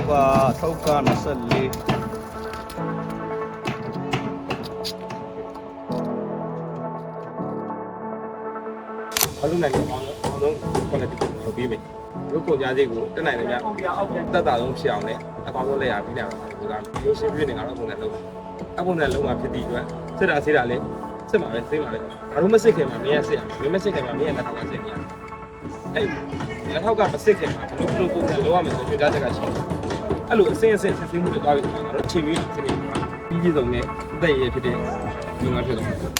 6က24ဘာလို့နိုင်လဲအောင်လုံး quality ကိုပေးမယ်ရုပ်ပုံကြားစိတ်ကိုတက်နိုင်တယ်ဗျတက်တာဆုံးဖြစ်အောင်လဲအကောင်းဆုံးလက်ရပြီးနေတာဒီကရိုးရှင်းပြနေငါတော့ပုံနဲ့လုံးအပုံနဲ့လုံးမှာဖြစ်ပြီးအတွက်စစ်တာဆေးတာလဲစစ်မှာပဲဆေးမှာပဲဘာလို့မစစ်ခင်မှာမင်းရစစ်အောင်မင်းမစစ်ခင်မှာမင်းရလက်ထောက်ကစစ်နေရအဲ့လက်ထောက်ကမစစ်ခင်မှာဘလို့ပုံနဲ့လုံးရမယ်ဆိုပြကြချက်ကရှိတယ်အဲ့လိုအစင်းအစင်းစစ်မှုတွေသွားပြီးငါတို့ချိန်ပြီးစစ်နေပြီးပြည်စုံနဲ့အသက်ရည်ဖြစ်တဲ့ဒီမှာဖြစ်တော့